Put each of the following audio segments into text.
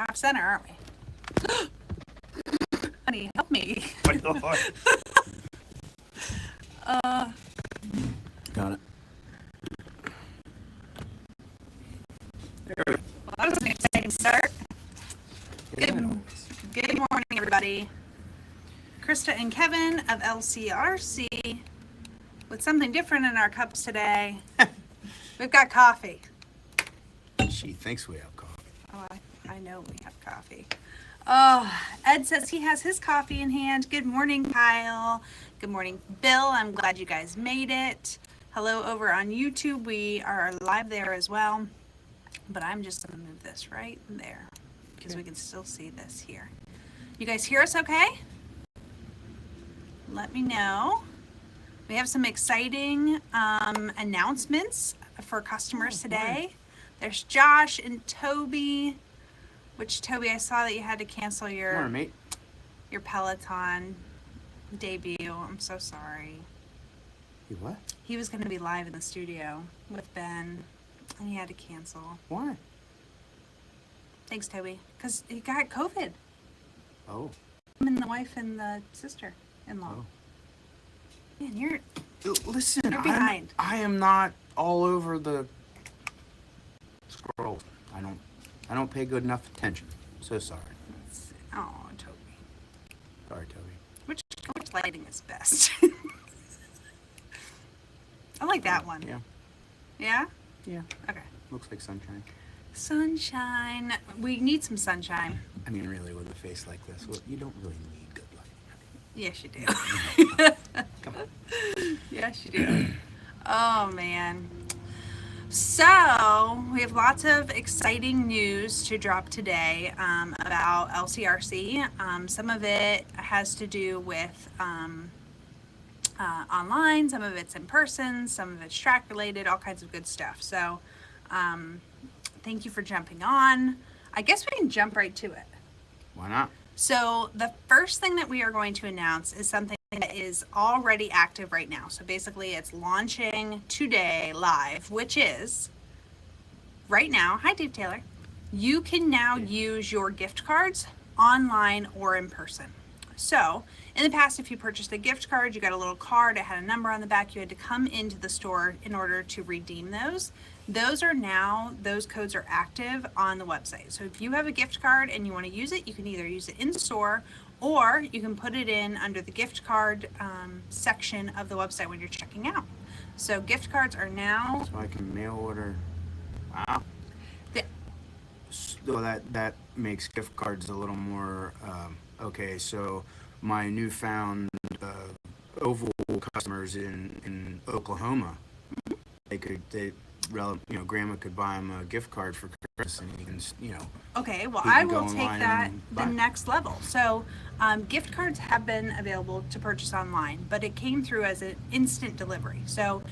off center, aren't we? Honey, help me. Got it. Well, that was an exciting start. Good morning, everybody. Krista and Kevin of LCRC with something different in our cups today. We've got coffee. She thinks we have coffee. Oh, I know we have coffee. Oh, Ed says he has his coffee in hand. Good morning, Kyle. Good morning, Bill. I'm glad you guys made it. Hello over on YouTube. We are live there as well. But I'm just going to move this right there because we can still see this here. You guys hear us okay? Let me know. We have some exciting announcements for customers today. There's Josh and Toby. Which, Toby, I saw that you had to cancel your Peloton debut. I'm so sorry. You what? He was going to be live in the studio with Ben, and he had to cancel. Why? Thanks, Toby. Because he got COVID. Oh. Him and the wife and the sister-in-law. Oh. Man, Listen, you're behind. I am not all over the scroll. I don't pay good enough attention. So sorry. Oh, Toby. Sorry, Toby. Which lighting is best? I like that one. Yeah. Yeah? Yeah. Okay. Looks like sunshine. Sunshine. We need some sunshine. I mean, really, with a face like this, well, you don't really need good lighting. Yes, you do. Come on. Yes, you do. Oh, man. So, we have lots of exciting news to drop today about LCRC. Some of it has to do with online, some of it's in person, some of it's track related, all kinds of good stuff. So, thank you for jumping on. I guess we can jump right to it. Why not? So, the first thing that we are going to announce is something that is already active right now. So basically it's launching today live, which is right now. Hi, Dave Taylor. You can now use your gift cards online or in person. So in the past, if you purchased a gift card, you got a little card, it had a number on the back, you had to come into the store in order to redeem those. Those codes are active on the website. So if you have a gift card and you want to use it, you can either use it in store or you can put it in under the gift card section of the website when you're checking out. So gift cards are now... So I can mail order. Wow. So that makes gift cards a little more... okay, so my newfound Oval customers in Oklahoma, Grandma could buy them a gift card for Christmas, and you can, Okay, well, you I can go will take online that and the buy. next level. So gift cards have been available to purchase online, but it came through as an instant delivery. So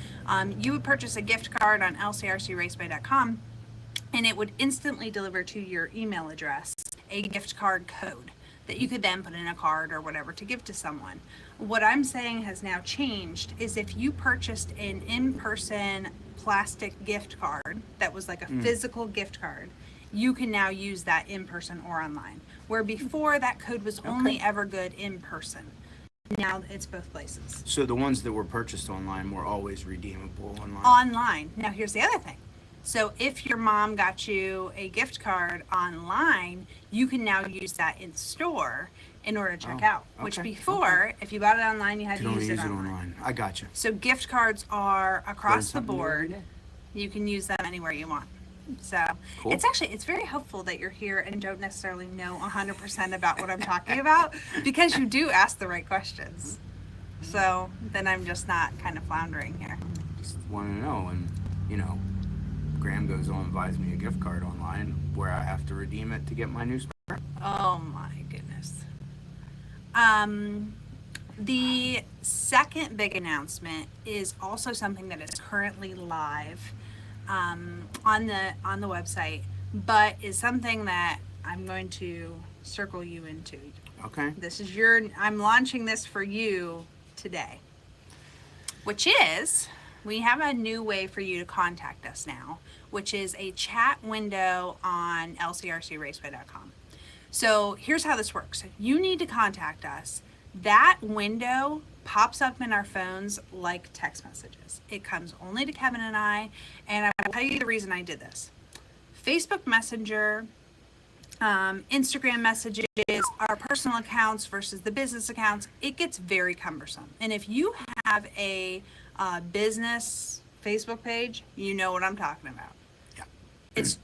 you would purchase a gift card on LCRCRacebay.com, and it would instantly deliver to your email address a gift card code that you could then put in a card or whatever to give to someone. What I'm saying has now changed is if you purchased an in-person plastic gift card that was like a physical gift card, you can now use that in person or online. Where before that code was only ever good in person. Now it's both places. So the ones that were purchased online were always redeemable online? Online. Now here's the other thing. So if your mom got you a gift card online, you can now use that in store in order to check out. Which before, if you bought it online, you had to use it online. I got you. So gift cards are across the board. You can use them anywhere you want. So Cool. It's very helpful that you're here and don't necessarily know 100% about what I'm talking about, because you do ask the right questions. So then I'm just not kind of floundering here. Just want to know, and Graham goes on and buys me a gift card online where I have to redeem it to get my new spare. Oh my goodness. The second big announcement is also something that is currently live on the website, but is something that I'm going to circle you into. Okay. I'm launching this for you today, which is, we have a new way for you to contact us now, which is a chat window on LCRCRacebay.com. So here's how this works. If you need to contact us, that window pops up in our phones like text messages. It comes only to Kevin and I, and I will tell you the reason I did this. Facebook Messenger, Instagram messages, our personal accounts versus the business accounts, it gets very cumbersome. And if you have a business Facebook page, you know what I'm talking about. Yeah.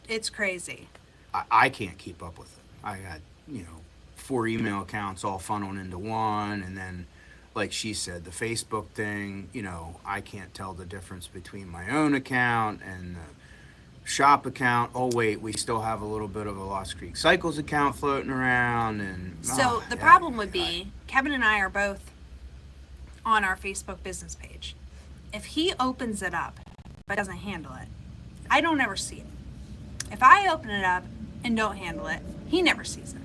It's crazy. I can't keep up with it. I got, 4 email accounts all funneled into one, and then, like she said, the Facebook thing, I can't tell the difference between my own account and the shop account. Oh, wait, we still have a little bit of a Lost Creek Cycles account floating around. And So the problem would be, Kevin and I are both on our Facebook business page. If he opens it up but doesn't handle it, I don't ever see it. If I open it up and don't handle it, he never sees it.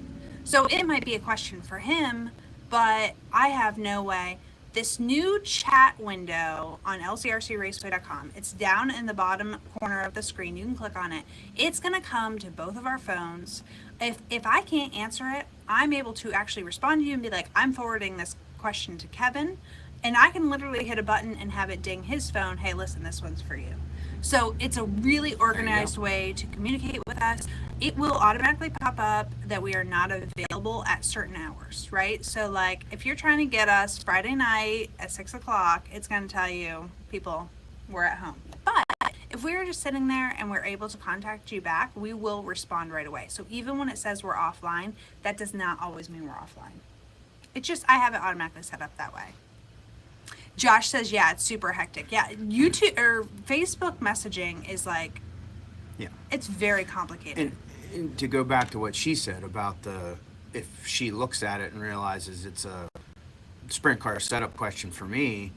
So it might be a question for him, but I have no way. This new chat window on LCRCRaceway.com, it's down in the bottom corner of the screen. You can click on it. It's going to come to both of our phones. If I can't answer it, I'm able to actually respond to you and be like, I'm forwarding this question to Kevin, and I can literally hit a button and have it ding his phone, hey, listen, this one's for you. So it's a really organized way to communicate with us. It will automatically pop up that we are not available at certain hours, right? So like if you're trying to get us Friday night at 6 o'clock, it's going to tell you, people, we're at home. But if we're just sitting there and we're able to contact you back, we will respond right away. So even when it says we're offline, that does not always mean we're offline. It's just, I have it automatically set up that way. Josh says, yeah, it's super hectic. Yeah, YouTube or Facebook messaging is like, it's very complicated. And to go back to what she said about if she looks at it and realizes it's a sprint car setup question for me,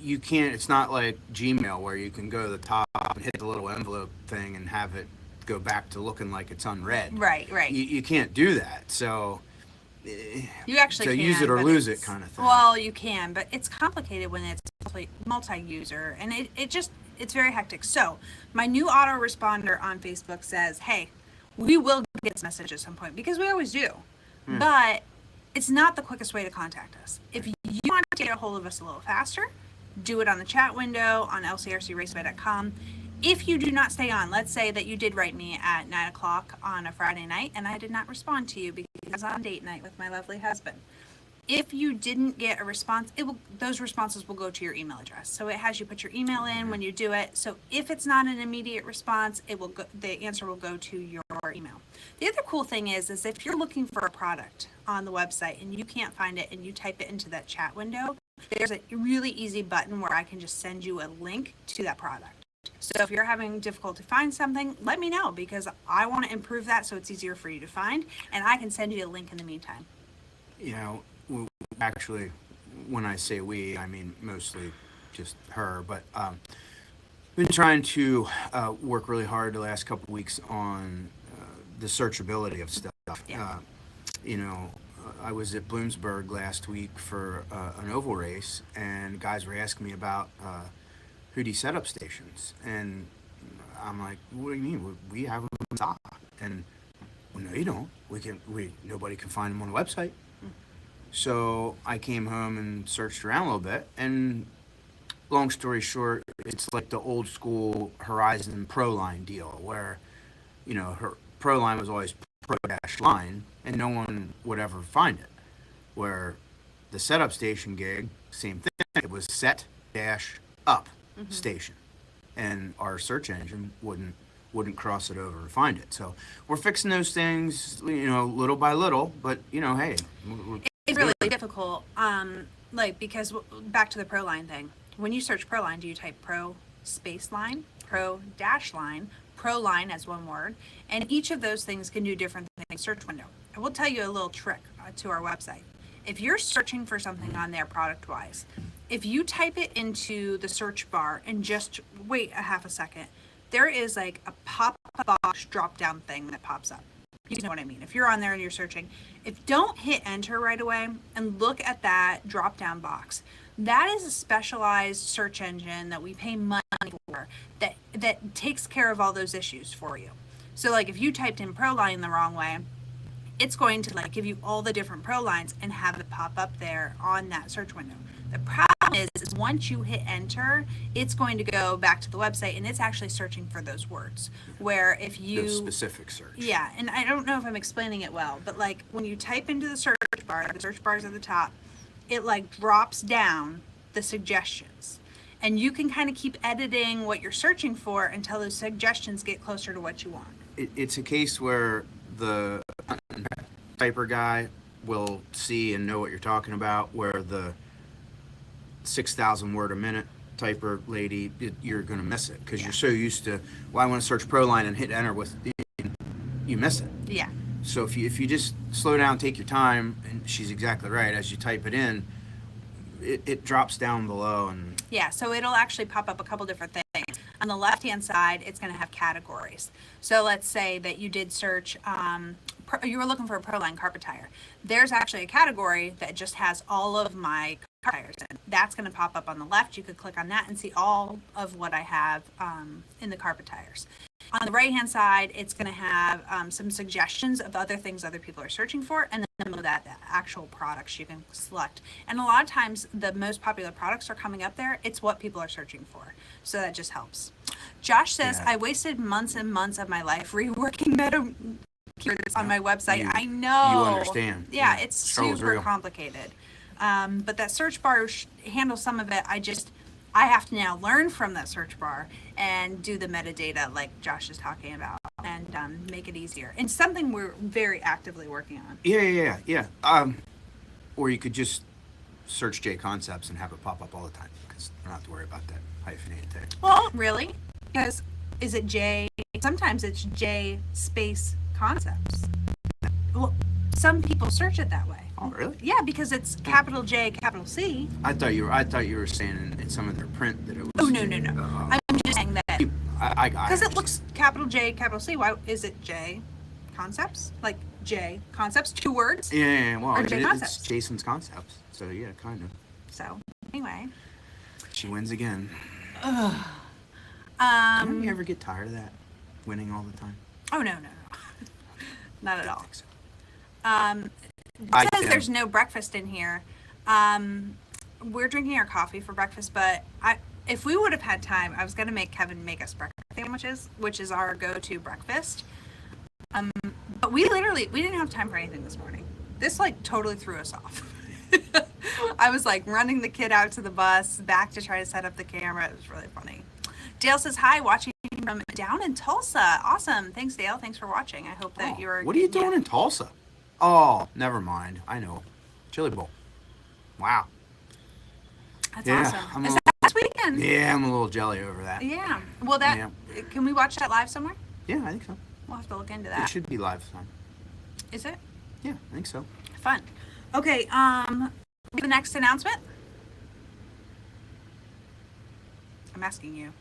you can't, it's not like Gmail where you can go to the top and hit the little envelope thing and have it go back to looking like it's unread. Right. You can't do that. So you actually can use it or lose it kind of thing. Well, you can, but it's complicated when it's multi-user, and it's very hectic. So my new autoresponder on Facebook says, hey, we will get this message at some point, because we always do. But it's not the quickest way to contact us. If you want to get a hold of us a little faster, do it on the chat window on LCRCRaceway.com. If you do not stay on, let's say that you did write me at 9 o'clock on a Friday night and I did not respond to you because I was on date night with my lovely husband. If you didn't get a response, those responses will go to your email address. So it has you put your email in when you do it. So if it's not an immediate response, the answer will go to your email. The other cool thing is if you're looking for a product on the website and you can't find it and you type it into that chat window, there's a really easy button where I can just send you a link to that product. So if you're having difficulty finding something, let me know, because I want to improve that so it's easier for you to find, and I can send you a link in the meantime. Actually, when I say we, I mean mostly just her, but been trying to work really hard the last couple of weeks on the searchability of stuff. Yeah. I was at Bloomsburg last week for an oval race, and guys were asking me about Hootie setup stations, and I'm like, what do you mean? We have them in stock. And well, no, you don't. Nobody can find them on the website. So I came home and searched around a little bit, and long story short, it's like the old school Horizon Pro Line deal where, her Pro Line was always Pro-line, and no one would ever find it. Where the setup station gig, same thing. It was set-up station, and our search engine wouldn't cross it over and find it. So we're fixing those things, little by little. But hey, it's really difficult. Because back to the Pro Line thing. When you search Pro Line, do you type Pro space line, Pro dash line, Pro Line as one word? And each of those things can do different things in the search window. I will tell you a little trick to our website. If you're searching for something on there product-wise, if you type it into the search bar and just wait a half a second, there is like a pop-up box drop-down thing that pops up. You know what I mean? If you're on there and you're searching, don't hit enter right away and look at that drop-down box. That is a specialized search engine that we pay money for that takes care of all those issues for you. So like if you typed in Proline the wrong way, it's going to like give you all the different pro lines and have it pop up there on that search window. The problem is once you hit enter, it's going to go back to the website and it's actually searching for those words. Where if you The specific search. Yeah, and I don't know if I'm explaining it well, but like when you type into the search bar is at the top, it like drops down the suggestions. And you can kind of keep editing what you're searching for until those suggestions get closer to what you want. It's a case where the typer guy will see and know what you're talking about, where the 6,000 word a minute typer lady, you're going to miss it because you're so used to, well, I want to search Proline and hit enter with, you miss it. Yeah. So if you just slow down, take your time, and she's exactly right, as you type it in, it drops down below. And Yeah, so it'll actually pop up a couple different things. On the left-hand side, it's going to have categories. So let's say that you did search, you were looking for a Proline carpet tire. There's actually a category that just has all of my carpet tires in. That's going to pop up on the left. You could click on that and see all of what I have in the carpet tires. On the right-hand side, it's going to have some suggestions of other things other people are searching for, and then below that, the actual products you can select. And a lot of times, the most popular products are coming up there. It's what people are searching for, so that just helps. Josh says, Yeah. I wasted months and months of my life reworking meta keywords on my website. I know. You understand. Yeah, it's Struggle's super real. complicated. But that search bar handles some of it. I have to now learn from that search bar and do the metadata like Josh is talking about and make it easier. And something we're very actively working on. Yeah. Or you could just search J Concepts and have it pop up all the time because you don't have to worry about that hyphenated tag. Well, really? Because is it J? Sometimes it's J space concepts. Well, some people search it that way. Oh, really? Yeah, because it's capital J, capital C. I thought you were saying in some of their print that it was. Oh, no. I'm just saying that. I Because it looks capital J, capital C. Why is it J concepts? Like J concepts, 2 words? Yeah. Well, Or J it's Concepts. Jason's Concepts, so yeah, kind of. So, anyway. She wins again. Um, Don't you ever get tired of that? Winning all the time? Oh, no. Not at I all. think so. It says there's no breakfast in here. We're drinking our coffee for breakfast, but if we would have had time, I was going to make Kevin make us breakfast sandwiches, which is our go-to breakfast. But we didn't have time for anything this morning. This like totally threw us off. I was like running the kid out to the bus, back to try to set up the camera. It was really funny. Dale says, hi, watching from down in Tulsa. Awesome. Thanks, Dale. Thanks for watching. I hope that you're... What are you doing in Tulsa? Oh, never mind. I know. Chili Bowl. Wow. That's Yeah, awesome. Is that this weekend? Yeah, I'm a little jelly over that. Yeah. Well, can we watch that live somewhere? Yeah, I think so. We'll have to look into It that. should be live sometime. Is it? Yeah, I think so. Fun. Okay, the next announcement? I'm asking you.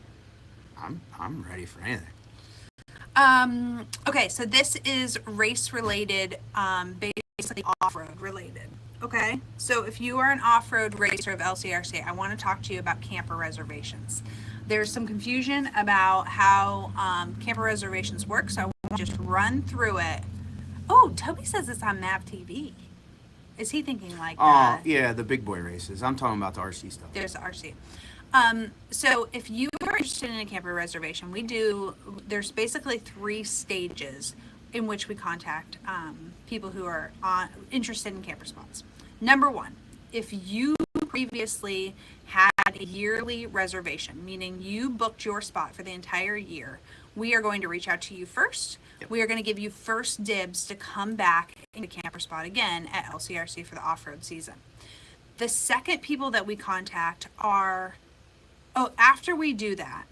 I'm ready for anything. Okay, so this is race related, basically off-road related. Okay, so if you are an off-road racer of LCRC, I want to talk to you about camper reservations. There's some confusion about how camper reservations work, so I want to just run through it. Oh, Toby says it's on MAV TV. Is he thinking like Oh, yeah, the big boy races. I'm talking about the RC stuff. There's the RC. So if you are interested in a camper reservation, there's basically 3 stages in which we contact people who are interested in camper spots. Number 1, if you previously had a yearly reservation, meaning you booked your spot for the entire year, we are going to reach out to you first. Yep. We are going to give you first dibs to come back into camper spot again at LCRC for the off-road season. The second people that we contact are... after we do that,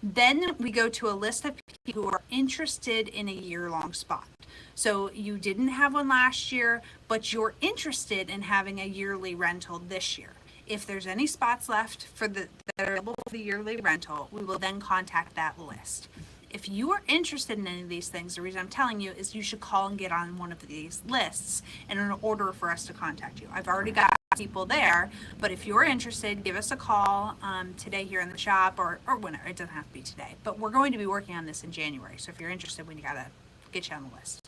then we go to a list of people who are interested in a year-long spot. So you didn't have one last year, but you're interested in having a yearly rental this year. If there's any spots left that are available for the yearly rental, we will then contact that list. If you are interested in any of these things, the reason I'm telling you is you should call and get on one of these lists in order for us to contact you. I've already got people there, but if you're interested, give us a call today here in the shop or whenever. It doesn't have to be today, but we're going to be working on this in January. So if you're interested, we got to get you on the list.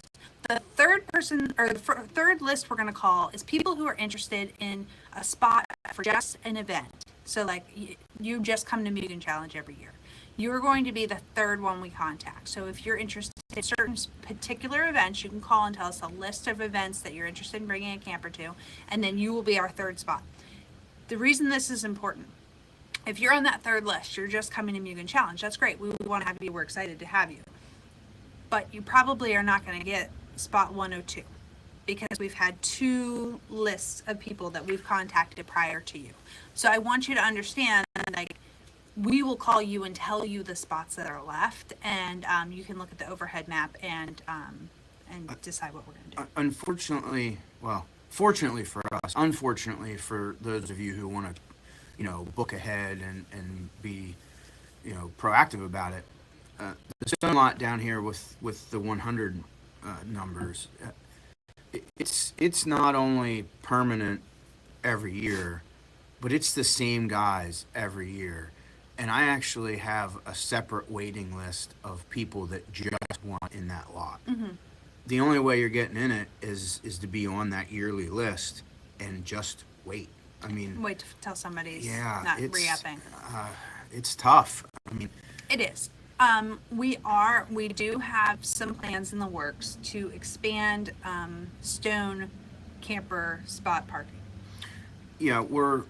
The third person, or the third list we're going to call is people who are interested in a spot for just an event. So like you just come to Mugen Challenge every year. You're going to be the third one we contact. So if you're interested in certain particular events, you can call and tell us a list of events that you're interested in bringing a camper to, and then you will be our third spot. The reason this is important, if you're on that third list, you're just coming to Mugen Challenge, that's great. We want to have you. We're excited to have you. But you probably are not going to get spot 102 because we've had 2 lists of people that we've contacted prior to you. So I want you to understand, like, we will call you and tell you the spots that are left, and you can look at the overhead map and decide what we're going to do. Unfortunately, well, fortunately for us, unfortunately for those of you who want to, book ahead and be, proactive about it, the stone lot down here with the 100 numbers, it's not only permanent every year, but it's the same guys every year. And I actually have a separate waiting list of people that just want in that lot. Mm-hmm. The only way you're getting in it is to be on that yearly list and just wait. I mean, wait till somebody's not re-upping. It's tough. I mean, it is. We do have some plans in the works to expand stone camper spot parking. Yeah, we're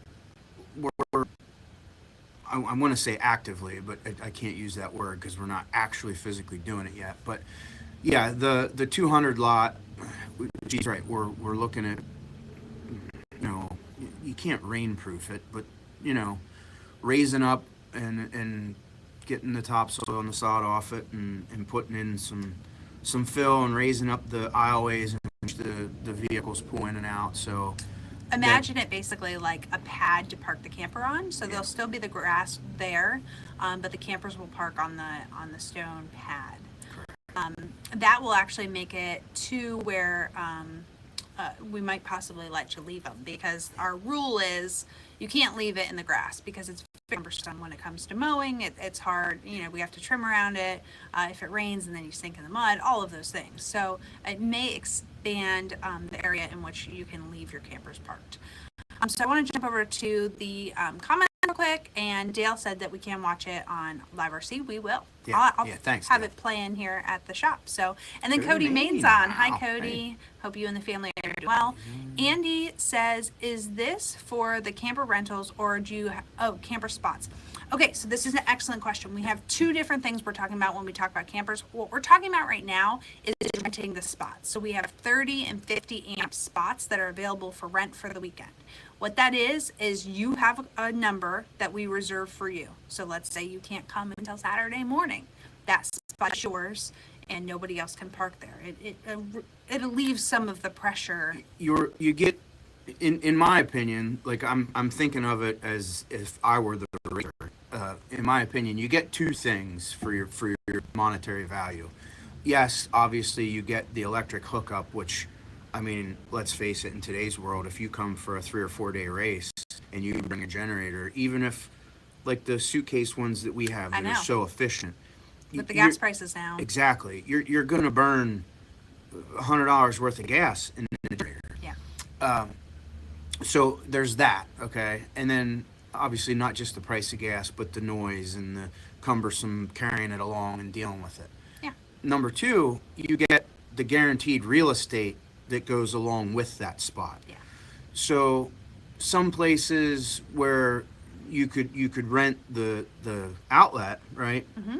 I want to say actively, but I can't use that word because we're not actually physically doing it yet. But yeah, the 200 lot, geez, right, we're looking at, you can't rainproof it, but raising up and getting the topsoil and the sod off it and putting in some fill and raising up the aisleways in which the vehicles pull in and out. So imagine it basically like a pad to park the camper on. So there'll still be the grass there, but the campers will park on the stone pad. That will actually make it to where we might possibly let you leave them, because our rule is you can't leave it in the grass because it's very cumbersome when it comes to mowing. It's hard. We have to trim around it. If it rains and then you sink in the mud, all of those things. So it may expand the area in which you can leave your campers parked. So I want to jump over to the comment real quick. And Dale said that we can watch it on LiveRC. We will. Yeah, I'll thanks, have Dale. it playing here at the shop. So, and then Good Cody name. Main's on. Hi, Wow. Cody. Hey. Hope you and the family are doing well. Andy says, "Is this for the camper rentals or do you camper spots?" Okay, so this is an excellent question. We have 2 different things we're talking about when we talk about campers. What we're talking about right now is renting the spots. So we have 30 and 50 amp spots that are available for rent for the weekend. What that is you have a number that we reserve for you. So let's say you can't come until Saturday morning. That spot's yours and nobody else can park there. It relieves some of the pressure. You get, in my opinion, like I'm thinking of it as if I were the rater. In my opinion, you get 2 things for your monetary value. Yes, obviously you get the electric hookup, which, I mean, let's face it, in today's world, if you come for a 3 or 4 day race and you bring a generator, even if, like the suitcase ones that we have that are so efficient, with the gas prices now. Exactly, you're going to burn $100 worth of gas in the generator. Yeah. So there's that, okay, and then obviously not just the price of gas, but the noise and the cumbersome carrying it along and dealing with it. Yeah. Number 2, you get the guaranteed real estate that goes along with that spot. Yeah. So some places where you could rent the outlet, right? Mm-hmm.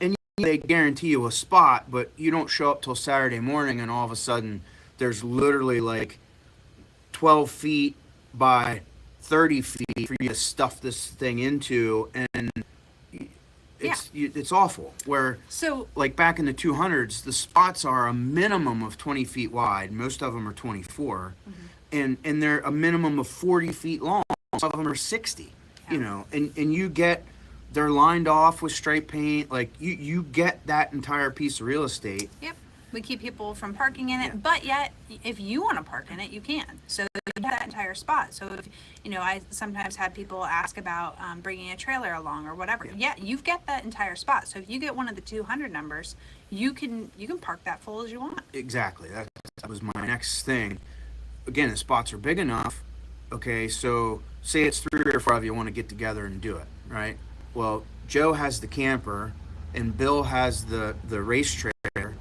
And they guarantee you a spot, but you don't show up till Saturday morning, and all of a sudden there's literally like 12 feet by 30 feet for you to stuff this thing into, and it's awful. Where, so like back in the 200s, the spots are a minimum of 20 feet wide. Most of them are 24, and they're a minimum of 40 feet long. Some of them are 60. Yeah. And you get, they're lined off with straight paint. Like you get that entire piece of real estate. Yep. We keep people from parking in it, but yet if you want to park in it, you can. So you that entire spot. So if, I sometimes have people ask about bringing a trailer along or whatever. Yeah, you get that entire spot. So if you get one of the 200 numbers, you can park that full as you want. Exactly. That was my next thing. Again, the spots are big enough. Okay, so say it's 3 or 4 of you want to get together and do it, right? Well, Joe has the camper, and Bill has the race trailer,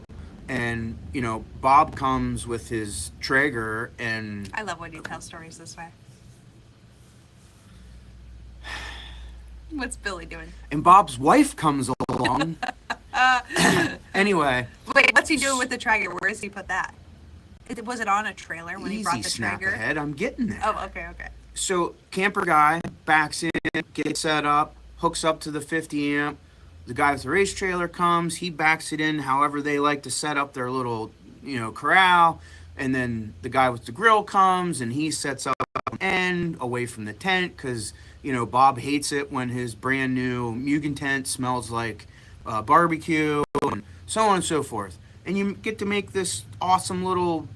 and Bob comes with his Traeger, and I love when you tell stories this way. What's Billy doing? and Bob's wife comes along. Anyway, Wait, what's he doing with the Traeger? Where does he put that? Was it on a trailer when he brought the snap Traeger? ahead. I'm getting there. Oh, okay. So camper guy backs in, gets set up, hooks up to the 50 amp. The guy with the race trailer comes, he backs it in however they like to set up their little, corral. And then the guy with the grill comes and he sets up an end away from the tent because, Bob hates it when his brand new Mugen tent smells like barbecue and so on and so forth. And you get to make this awesome little.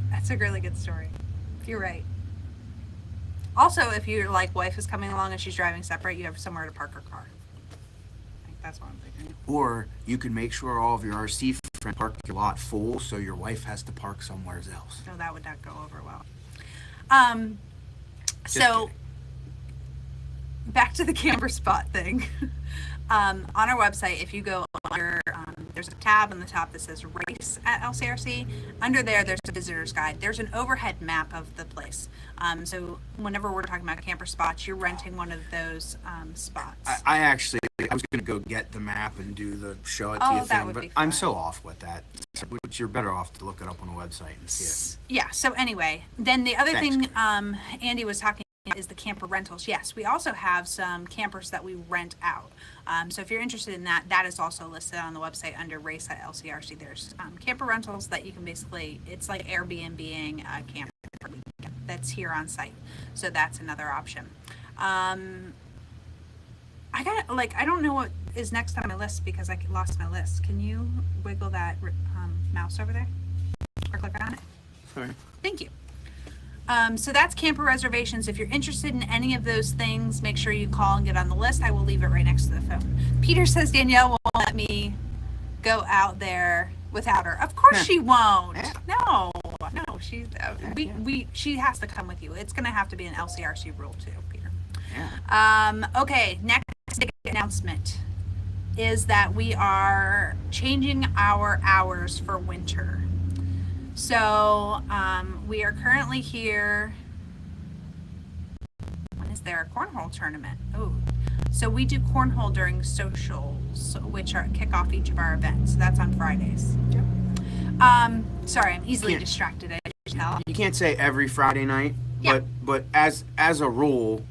That's a really good story. You're right. Also, if your wife is coming along and she's driving separate, you have somewhere to park her car. I think that's what I'm thinking. Or you can make sure all of your RC friends park your lot full, so your wife has to park somewhere else. No, that would not go over well. Just So kidding. back to the camper spot thing. On our website, if you go under, there's a tab on the top that says race at LCRC. Under there's a visitor's guide. There's an overhead map of the place. So whenever we're talking about camper spots, you're renting one of those spots. I was going to go get the map and do the show it to Oh, you that thing, would but be I'm fun. so off with that. Which you're better off to look it up on the website and see it. Yeah, so anyway, then the other Thanks, thing Andy was talking is the camper rentals. Yes, we also have some campers that we rent out. So if you're interested in that, that is also listed on the website under race at LCRC. There's camper rentals that you can basically, it's like Airbnb-ing a camper that's here on site. So that's another option. I don't know what is next on my list because I lost my list. Can you wiggle that mouse over there or click on it? Sorry. Thank you. So that's camper reservations. If you're interested in any of those things, make sure you call and get on the list. I will leave it right next to the phone. Peter says Danielle won't let me go out there without her. Of course she won't. Yeah. No, she's she has to come with you. It's going to have to be an LCRC rule too, Peter. Yeah. Okay, next big announcement is that we are changing our hours for winter. So we are currently here. When is there a cornhole tournament? Oh, so we do cornhole during socials, which kick off each of our events. So that's on Fridays. Yep. Sorry, I'm easily Can't- distracted. I can tell. You can't say every Friday night, Yeah. but as a rule,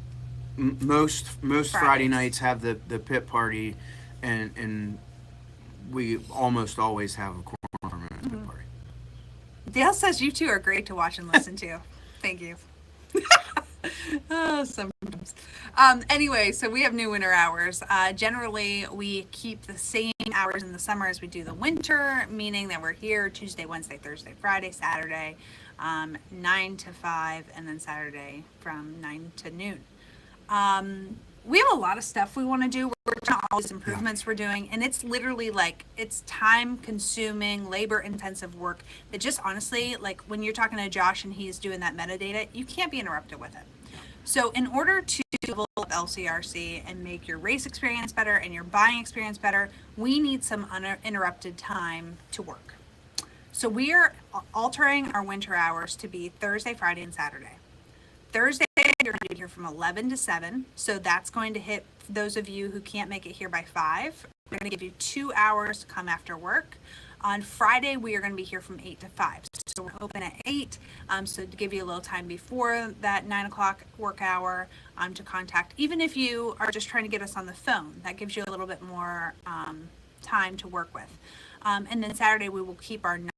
most Friday Fridays. nights have the pit party, and we almost always have a corner pit party. Dale says you two are great to watch and listen to. Thank you. Oh, sometimes. Anyway, so we have new winter hours. Generally, we keep the same hours in the summer as we do the winter, meaning that we're here Tuesday, Wednesday, Thursday, Friday, Saturday, 9 to 5, and then Saturday from 9 to noon. We have a lot of stuff we want to do. We're doing all these improvements we're doing, and it's literally it's time consuming, labor intensive work that just honestly, when you're talking to Josh and he's doing that metadata, you can't be interrupted with it. So in order to level up LCRC and make your race experience better and your buying experience better, we need some uninterrupted time to work. So we are altering our winter hours to be Thursday, Friday, and Saturday. Thursday, you're going to be here from 11 to 7. So that's going to hit those of you who can't make it here by 5. We're going to give you 2 hours to come after work. On Friday, we are going to be here from 8 to 5. So we're open at 8. So to give you a little time before that 9 o'clock work hour to contact, even if you are just trying to get us on the phone, that gives you a little bit more time to work with. And then Saturday, we will keep our 9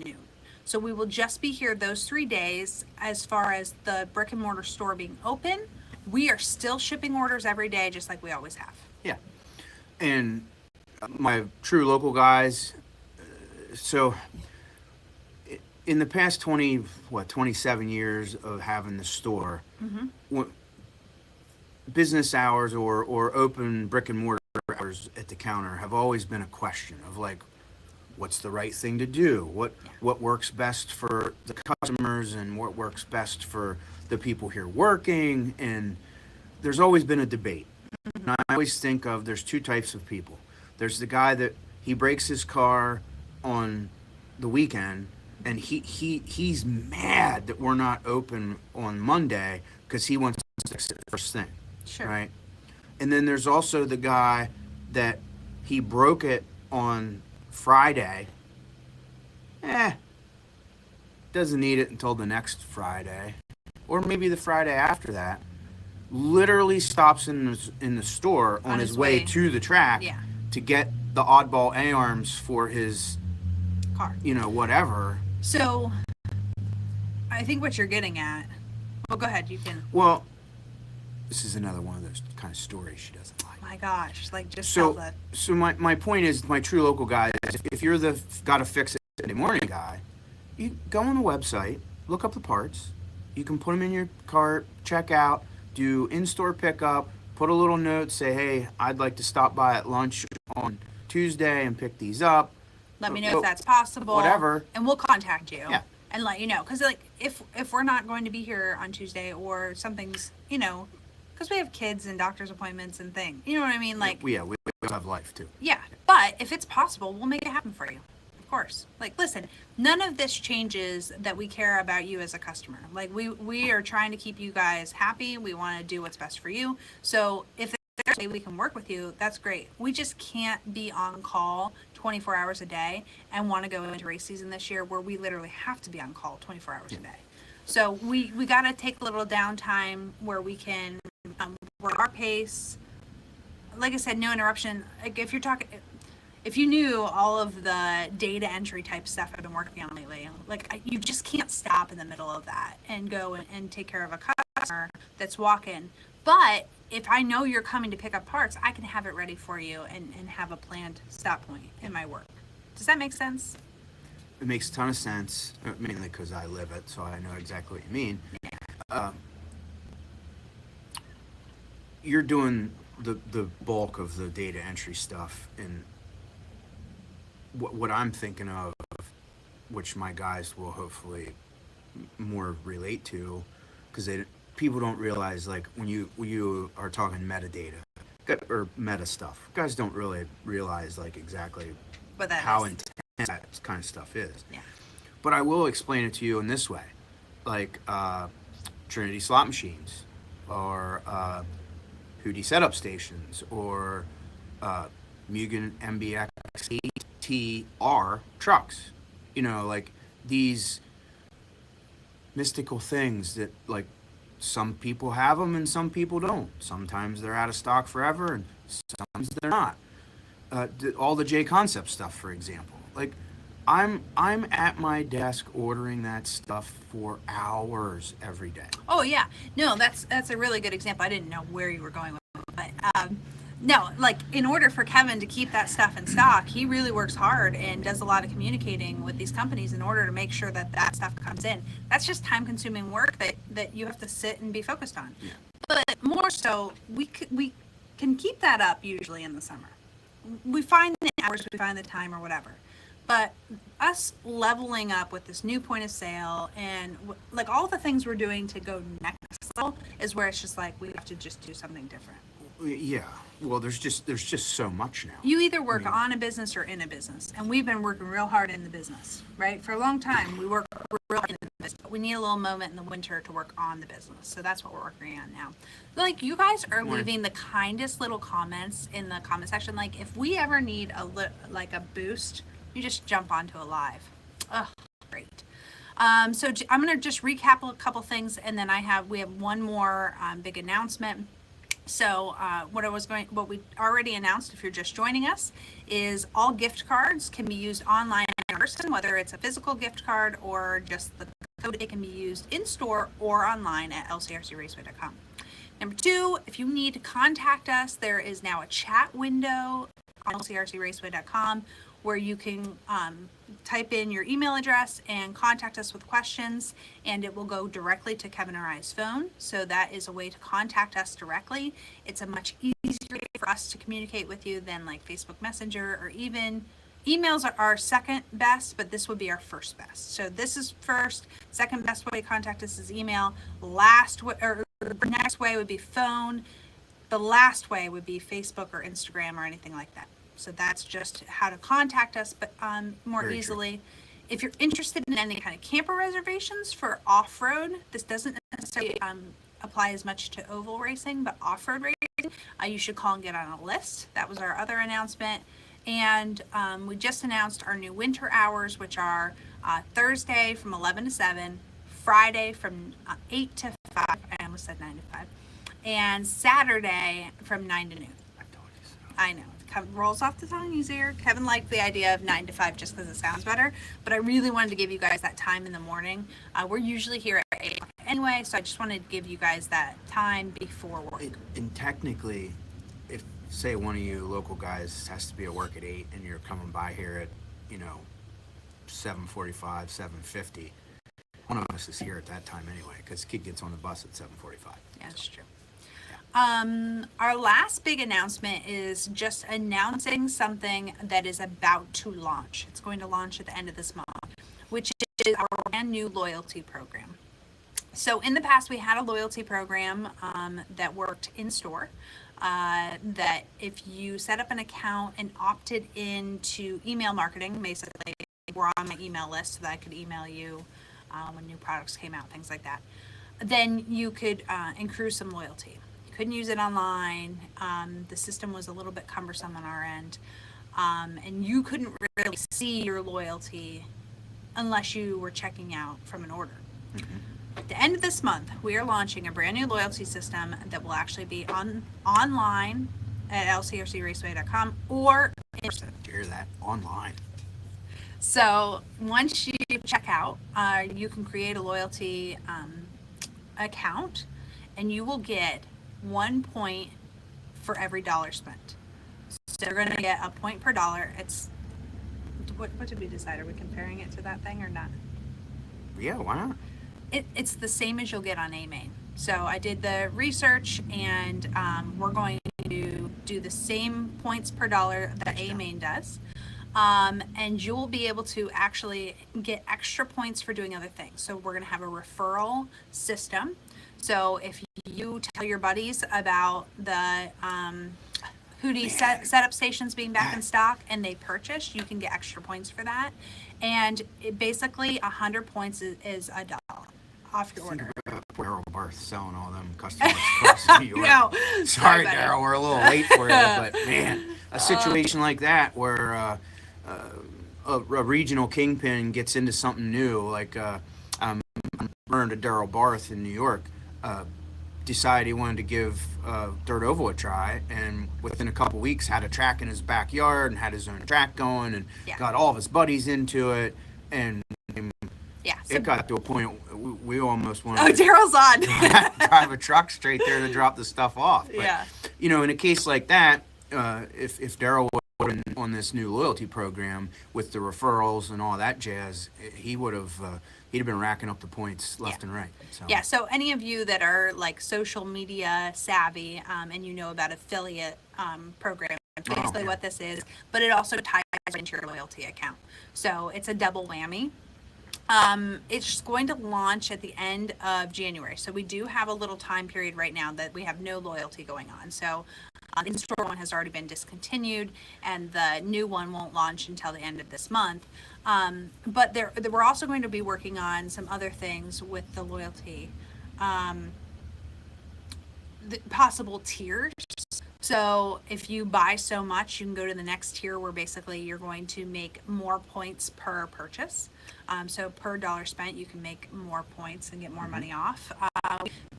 noon. So we will just be here those 3 days. As far as the brick and mortar store being open, we are still shipping orders every day, just like we always have. Yeah. And my true local guys, so in the past 27 years of having the store, wh- business hours or open brick and mortar hours at the counter have always been a question of like, what's the right thing to do? What works best for the customers and what works best for the people here working? And there's always been a debate. And I always think of there's two types of people. There's the guy that he breaks his car on the weekend and he's mad that we're not open on Monday because he wants to fix it first thing. Sure. Right? And then there's also the guy that he broke it on Friday. Doesn't need it until the next Friday. Or maybe the Friday after that. Literally stops in the store on his way to the track to get the oddball A-arms for his car. Whatever. So, I think what you're getting at. Well, go ahead. You can. Well, this is another one of those kind of stories she doesn't like. My gosh, like just tell that. So my point is, my true local guy is, if you're the gotta fix it Sunday morning guy, you go on the website, look up the parts, you can put them in your cart, check out, do in-store pickup, put a little note, say, hey, I'd like to stop by at lunch on Tuesday and pick these up. Let me know if that's possible. Whatever. And we'll contact you. Yeah. And let you know. Because, like, if we're not going to be here on Tuesday or something's, because we have kids and doctor's appointments and things. You know what I mean? Like, we have life, too. Yeah. But if it's possible, we'll make it happen for you. Of course. Like, listen, none of this changes that we care about you as a customer. Like, we are trying to keep you guys happy. We want to do what's best for you. So if there's a way we can work with you, that's great. We just can't be on call 24 hours a day and want to go into race season this year where we literally have to be on call 24 hours a day. So we got to take a little downtime where we can work our pace. Like I said, no interruption. Like if you knew all of the data entry type stuff I've been working on lately, like you just can't stop in the middle of that and go and take care of a customer that's walking. But if I know you're coming to pick up parts, I can have it ready for you and have a planned stop point in my work. Does that make sense? It makes a ton of sense, mainly because I live it, so I know exactly what you mean. You're doing the bulk of the data entry stuff, and what I'm thinking of, which my guys will hopefully more relate to, because people don't realize, like, when you are talking metadata or meta stuff, guys don't really realize like exactly how intense that kind of stuff is. Yeah. But I will explain it to you in this way, like Trinity slot machines, or Hootie setup stations, or Mugen MBX ATR trucks. Like these mystical things that, like, some people have them and some people don't. Sometimes they're out of stock forever and sometimes they're not. All the J Concept stuff, for example. Like, I'm at my desk ordering that stuff for hours every day. Oh yeah, no, that's a really good example. I didn't know where you were going with it, but no, like, in order for Kevin to keep that stuff in stock, he really works hard and does a lot of communicating with these companies in order to make sure that stuff comes in. That's just time-consuming work that you have to sit and be focused on. Yeah. But more so, we can keep that up usually in the summer. We find the hours, we find the time, or whatever. But us leveling up with this new point of sale and like all the things we're doing to go next level is where it's just like we have to just do something different. Yeah. Well, there's just so much now. You either work on a business or in a business, and we've been working real hard in the business, right? For a long time, we work real hard in the business, but we need a little moment in the winter to work on the business. So that's what we're working on now. Like, you guys are leaving the kindest little comments in the comment section. Like, if we ever need a boost, you just jump onto a live. Oh, great. So I'm going to just recap a couple things, and then we have one more big announcement. So what we already announced, if you're just joining us, is all gift cards can be used online in person, whether it's a physical gift card or just the code. It can be used in store or online at LCRCRaceway.com. Number two, if you need to contact us, there is now a chat window on LCRCRaceway.com where you can type in your email address and contact us with questions, and it will go directly to Kevin or I's phone. So that is a way to contact us directly. It's a much easier way for us to communicate with you than like Facebook Messenger, or even emails are our second best, but this would be our first best. So this is first. Second best way to contact us is email. Next way would be phone. The last way would be Facebook or Instagram or anything like that. So that's just how to contact us, but more Very easily. If you're interested in any kind of camper reservations for off-road, this doesn't necessarily apply as much to oval racing, but off-road racing, you should call and get on a list. That was our other announcement. And we just announced our new winter hours, which are Thursday from 11 to 7, Friday from 8 to 5, I almost said 9 to 5, and Saturday from 9 to noon. I know. It rolls off the tongue easier. Kevin liked the idea of 9 to 5 just because it sounds better, but I really wanted to give you guys that time in the morning. We're usually here at 8 o'clock anyway, so I just wanted to give you guys that time before work. And technically, if, say, one of you local guys has to be at work at 8 and you're coming by here at, 7:45, 7:50, one of us is here at that time anyway, because the kid gets on the bus at 7:45. Yeah, that's true. Our last big announcement is just announcing something that is about to launch. It's going to launch at the end of this month, which is our brand new loyalty program. So in the past, we had a loyalty program that worked in store, that if you set up an account and opted into email marketing, basically, we're on my email list so that I could email you when new products came out, things like that, then you could accrue some loyalty. Couldn't use it online. The system was a little bit cumbersome on our end, and you couldn't really see your loyalty unless you were checking out from an order. Mm-hmm. At the end of this month, we are launching a brand new loyalty system that will actually be online at lcrcraceway.com or in person. Did you hear that? Online. So once you check out, you can create a loyalty account, and you will get 1 point for every $1 spent. So you're going to get a point per dollar. It's what did we decide? Are we comparing it to that thing or not? Yeah, why not? It's the same as you'll get on AMain. So I did the research, and we're going to do the same points per dollar that AMain does. And you'll be able to actually get extra points for doing other things. So we're going to have a referral system. So if you tell your buddies about the Hootie setup stations being back in stock and they purchase, you can get extra points for that. And basically 100 points is $1 off your order. Daryl Barth selling all them customers across New York. No, Sorry, Daryl, we're a little late for you, but man, a situation like that where a regional kingpin gets into something new, like I'm referring to Daryl Barth in New York, decided he wanted to give Dirt Oval a try, and within a couple weeks had a track in his backyard and had his own track going, and got all of his buddies into it, and it got to a point we almost wanted to Daryl's on. drive a truck straight there to drop the stuff off. But, in a case like that, if Daryl was on this new loyalty program with the referrals and all that jazz, he would have he'd have been racking up the points left and right. So. Yeah, so any of you that are like social media savvy and you know about affiliate programs, basically what this is, but it also ties into your loyalty account. So it's a double whammy. It's going to launch at the end of January. So we do have a little time period right now that we have no loyalty going on. So the in-store one has already been discontinued, and the new one won't launch until the end of this month. But we're also going to be working on some other things with the loyalty, the possible tiers. So if you buy so much, you can go to the next tier where basically you're going to make more points per purchase. So per $1 spent, you can make more points and get more money off.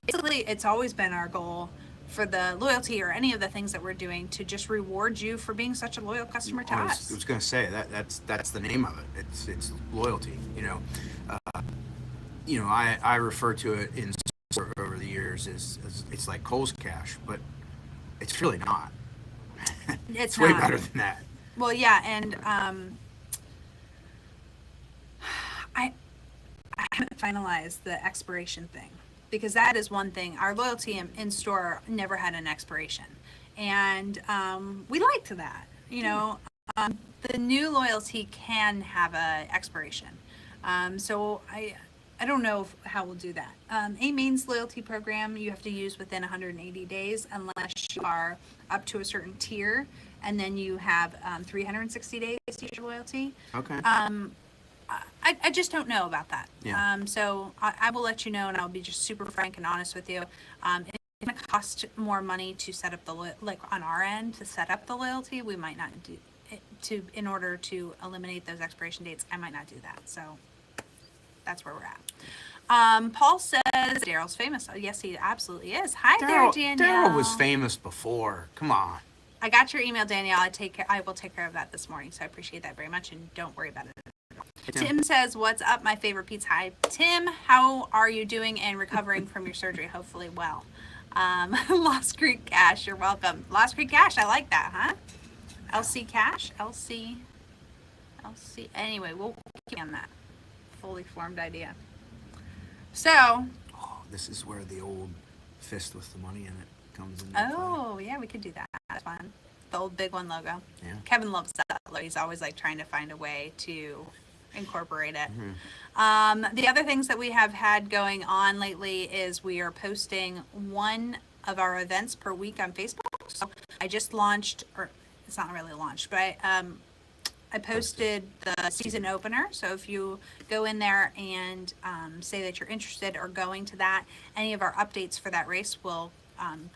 Basically, it's always been our goal for the loyalty or any of the things that we're doing to just reward you for being such a loyal customer to us. I was going to say that's the name of it. It's loyalty. I refer to it in over the years as it's like Kohl's Cash, but it's really not. It's way better than that. Well, yeah, and finalize the expiration thing, because that is one thing. Our loyalty in store never had an expiration, and we liked that. The new loyalty can have a expiration. So I don't know how we'll do that. A mains loyalty program you have to use within 180 days unless you are up to a certain tier, and then you have 360 days to use your loyalty. Okay. I just don't know about that. Yeah. So I will let you know, and I'll be just super frank and honest with you. It's going to cost more money to set up like on our end to set up the loyalty. We might not do it in order to eliminate those expiration dates. I might not do that. So that's where we're at. Paul says Daryl's famous. Oh, yes, he absolutely is. Hi there, Danielle. Daryl was famous before. Come on. I got your email, Danielle. I will take care of that this morning. So I appreciate that very much, and don't worry about it. Tim says, "What's up, my favorite pizza?" Hi, Tim. How are you doing and recovering from your surgery? Hopefully well. Lost Creek Cash, you're welcome. Lost Creek Cash, I like that, huh? LC Cash, LC. Anyway, we'll keep on that fully formed idea. So. Oh, this is where the old fist with the money in it comes in. Oh, yeah, we could do that. That's fun. The old big one logo. Yeah. Kevin loves that. He's always like trying to find a way to incorporate it. The other things that we have had going on lately is we are posting one of our events per week on Facebook. So I just launched, or it's not really launched, but I posted the season opener. So if you go in there and say that you're interested or going to that, any of our updates for that race will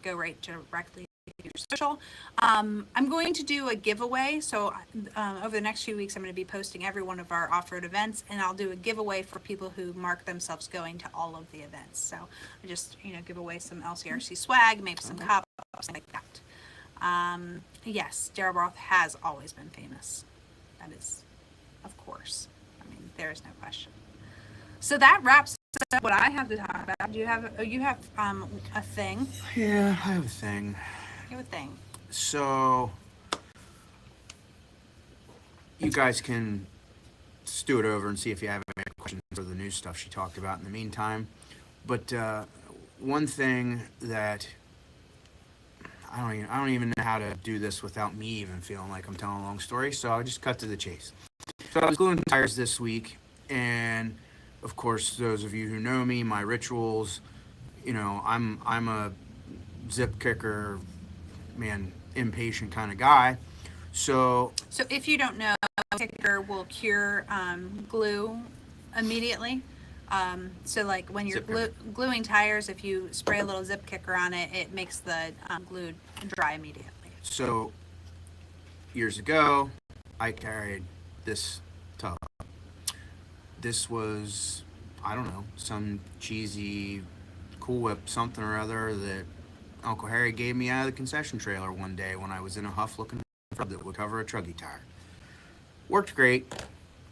go right directly your social. I'm going to do a giveaway. So over the next few weeks, I'm going to be posting every one of our off-road events, and I'll do a giveaway for people who mark themselves going to all of the events. So I just, give away some LCRC swag, maybe some cups, like that. Yes, Daryl Roth has always been famous. That is, of course. I mean, there is no question. So that wraps up what I have to talk about. Do you have a thing? Yeah, I have a thing. You have a thing. So you guys can stew it over and see if you have any questions for the new stuff she talked about in the meantime. But one thing that I don't even know how to do this without me even feeling like I'm telling a long story, so I'll just cut to the chase. So I was gluing tires this week, and of course, those of you who know me, my rituals, I'm a zip kicker, man, impatient kind of guy. So if you don't know, a kicker will cure glue immediately. So like when you're gluing tires, if you spray a little zip kicker on it, it makes the glue dry immediately. So years ago, I carried this tub. This was, I don't know, some cheesy Cool Whip something or other that Uncle Harry gave me out of the concession trailer one day when I was in a huff looking for that would cover a truggy tire. Worked great,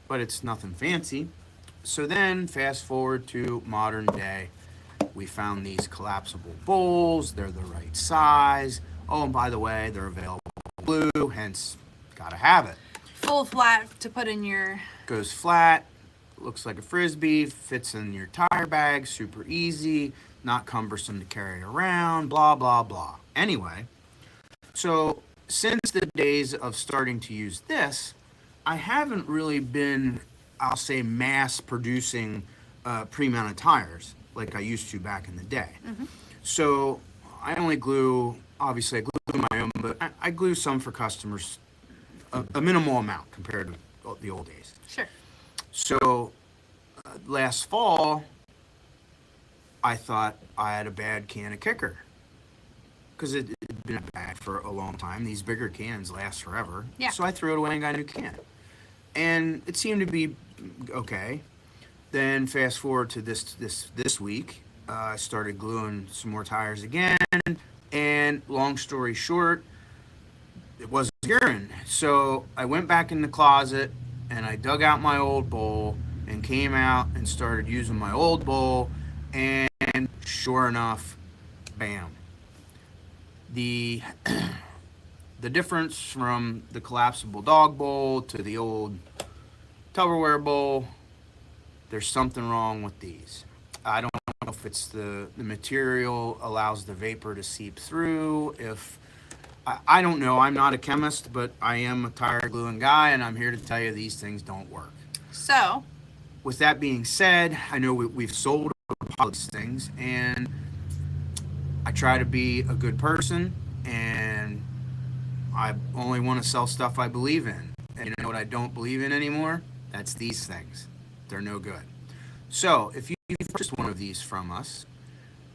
but it's nothing fancy. So then, fast forward to modern day, we found these collapsible bowls. They're the right size. Oh, and by the way, they're available in blue, hence, gotta have it. Full flat to put in your... Goes flat, looks like a Frisbee, fits in your tire bag, super easy, not cumbersome to carry around, blah, blah, blah. Anyway, so since the days of starting to use this, I haven't really been, I'll say, mass producing pre-mounted tires like I used to back in the day. Mm-hmm. So I only glue, obviously I glue my own, but I glue some for customers, a minimal amount compared to the old days. Sure. So last fall, I thought I had a bad can of kicker because it had been bad for a long time. These bigger cans last forever. Yeah. So I threw it away and got a new can. And it seemed to be okay. Then fast forward to this week, I started gluing some more tires again. And long story short, it wasn't urine. So I went back in the closet and I dug out my old bowl and came out and started using my old bowl. And sure enough, bam. The difference from the collapsible dog bowl to the old Tupperware bowl there's something wrong with these. I don't know if it's the material allows the vapor to seep through, if I don't know. I'm not a chemist, but I am a tire gluing guy, and I'm here to tell you these things don't work. So, With that being said, I know we've sold a lot of these things, and I try to be a good person, and I only want to sell stuff I believe in. And you know what I don't believe in anymore? That's these things. They're no good. So if you purchased one of these from us,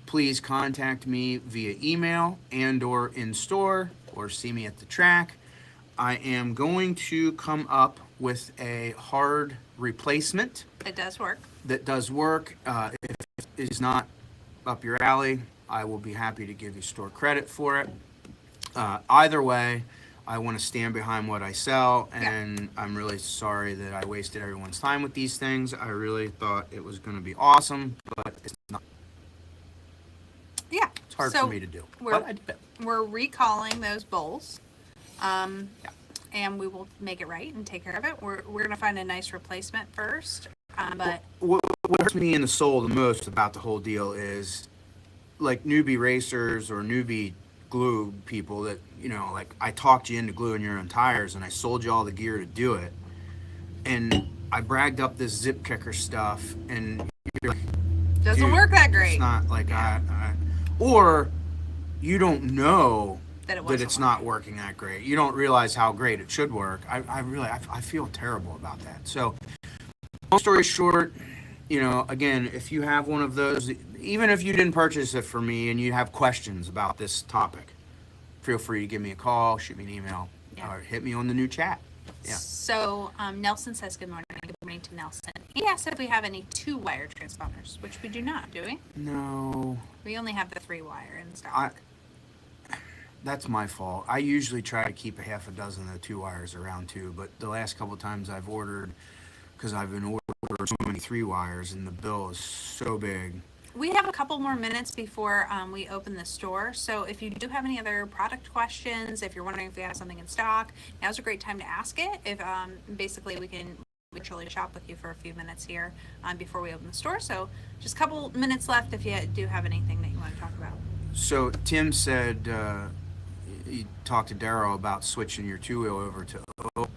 please contact me via email and or in store, or see me at the track. I am going to come up with a hard replacement it does work. that does work. If it is not up your alley, I will be happy to give you store credit for it. Either way, I want to stand behind what I sell, and I'm really sorry that I wasted everyone's time with these things. I really thought it was going to be awesome, but it's not. Yeah. It's hard So for me to do. We're, But I did it. we're recalling those bowls. Yeah. And we will make it right and take care of it. We're going to find a nice replacement first. But What hurts me in the soul the most about the whole deal is, like, newbie racers or newbie glue people that, you know, like, I talked you into gluing your own tires and I sold you all the gear to do it. And I bragged up this zip kicker stuff, and you're like, doesn't dude, work that great. It's not like or you don't know that it's not working that great. You don't realize how great it should work. I feel terrible about that. So, long story short, you know, again, if you have one of those, even if you didn't purchase it for me and you have questions about this topic, feel free to give me a call, shoot me an email, or hit me on the new chat. Yeah. So Nelson says good morning. Good morning to Nelson. He asked if we have any 2-wire transponders, which we do not, do we? No. We only have the 3-wire in stock. That's my fault. I usually try to keep a half a dozen of the 2 wires around too, but the last couple of times I've ordered, because I've been ordering so many 3 wires and the bill is so big. We have a couple more minutes before we open the store. So if you do have any other product questions, if you're wondering if we have something in stock, now's a great time to ask it. If basically we can virtually shop with you for a few minutes here before we open the store. So just a couple minutes left if you do have anything that you want to talk about. So Tim said you talked to Darryl about switching your 2-wheel over to O.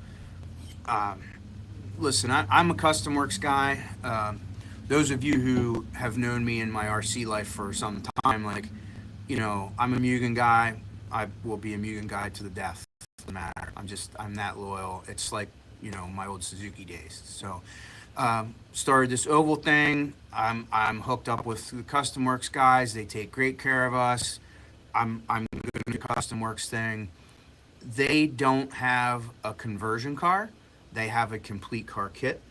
Listen, I'm a Custom Works guy. Those of you who have known me in my RC life for some time, like, you know, I'm a Mugen guy. I will be a Mugen guy to the death. Doesn't matter. I'm that loyal. It's like, you know, my old Suzuki days. So, started this oval thing. I'm hooked up with the Custom Works guys. They take great care of us. I'm good at the Custom Works thing. They don't have a conversion car. They have a complete car kit.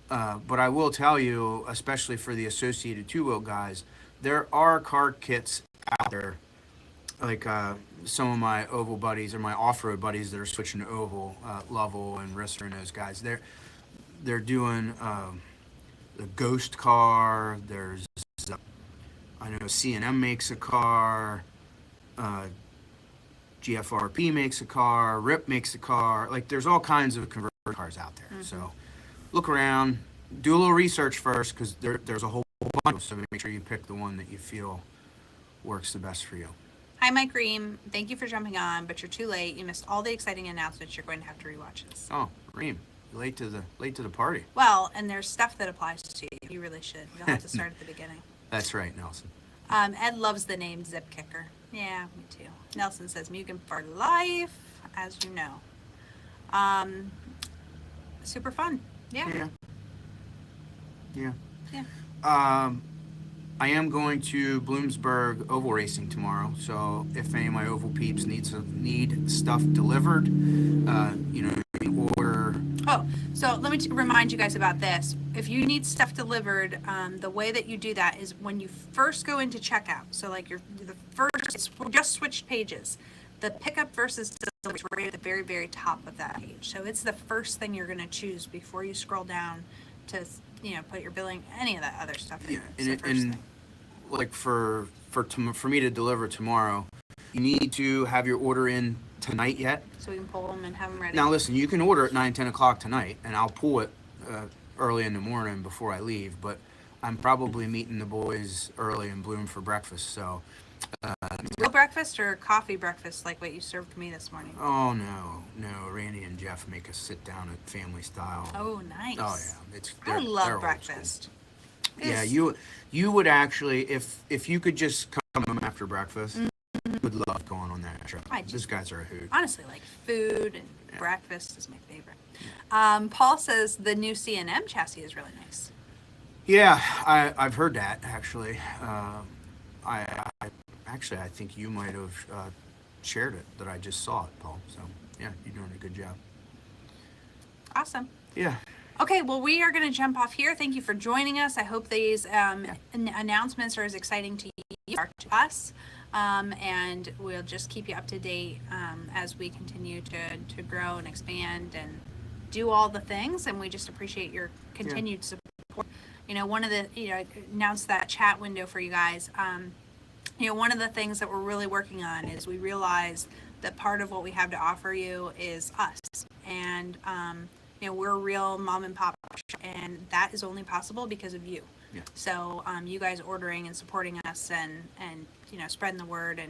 But I will tell you, especially for the associated 2-wheel guys, there are car kits out there. Like some of my oval buddies or my off-road buddies that are switching to oval, Lovell and Risser and those guys. They're doing the Ghost car. There's I know C&M makes a car. GFRP makes a car. RIP makes a car. Like, there's all kinds of converter cars out there. Mm-hmm. So look around, do a little research first, because there's a whole bunch. So make sure you pick the one that you feel works the best for you. Hi, Mike Ream. Thank you for jumping on, but you're too late. You missed all the exciting announcements. You're going to have to rewatch this. Oh, Ream, you're late to the party. Well, and there's stuff that applies to you. You really should. You'll have to start at the beginning. That's right, Nelson. Ed loves the name Zip Kicker. Yeah, me too. Nelson says Mugen for life, as you know. Super fun. Yeah. I am going to Bloomsburg oval racing tomorrow, so if any of my oval peeps need stuff delivered, you can order. Oh, so let me remind you guys about this. If you need stuff delivered, the way that you do that is when you first go into checkout. So like just switched pages. The pickup versus delivery is right at the very, very top of that page. So it's the first thing you're going to choose before you scroll down to, put your billing, any of that other stuff. Yeah, and like for me to deliver tomorrow, you need to have your order in tonight yet. So we can pull them and have them ready. Now listen, you can order at 9, 10 o'clock tonight, and I'll pull it early in the morning before I leave, but I'm probably meeting the boys early in Bloom for breakfast. So, Real breakfast or coffee breakfast like what you served me this morning? oh no, Randy and Jeff make us sit down at family style. Oh, nice. Oh yeah, it's I they're love old school. breakfast. Yeah, It's- you would actually, if you could just come home after breakfast, would love going on that trip. I just- These guys are a hoot. honestly, like food and Yeah. breakfast is my favorite. Paul says the new C&M chassis is really nice. Yeah, I've heard that actually. I actually I think you might have shared it that I just saw it, Paul. So yeah, you're doing a good job. Awesome. Yeah. Okay, well, we are going to jump off here. Thank you for joining us. I hope these announcements are as exciting to you as to us. And we'll just keep you up to date as we continue to grow and expand and do all the things. And we just appreciate your continued support. You know, one of the, announced that chat window for you guys. One of the things that we're really working on is we realize that part of what we have to offer you is us. And, we're a real mom and pop shop, and that is only possible because of you. Yeah. So you guys ordering and supporting us and spreading the word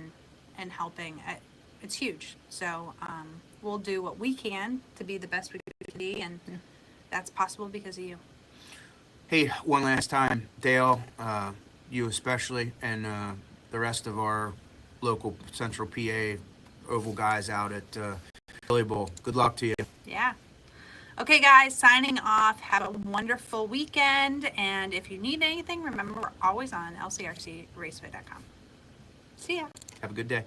and helping, it's huge. So we'll do what we can to be the best we can be, and that's possible because of you. Hey, one last time, Dale, you especially, and the rest of our local Central PA Oval guys out at Philly Bowl. Good luck to you. Yeah. Okay, guys, signing off. Have a wonderful weekend. And if you need anything, remember we're always on LCRCRacefit.com. See ya. Have a good day.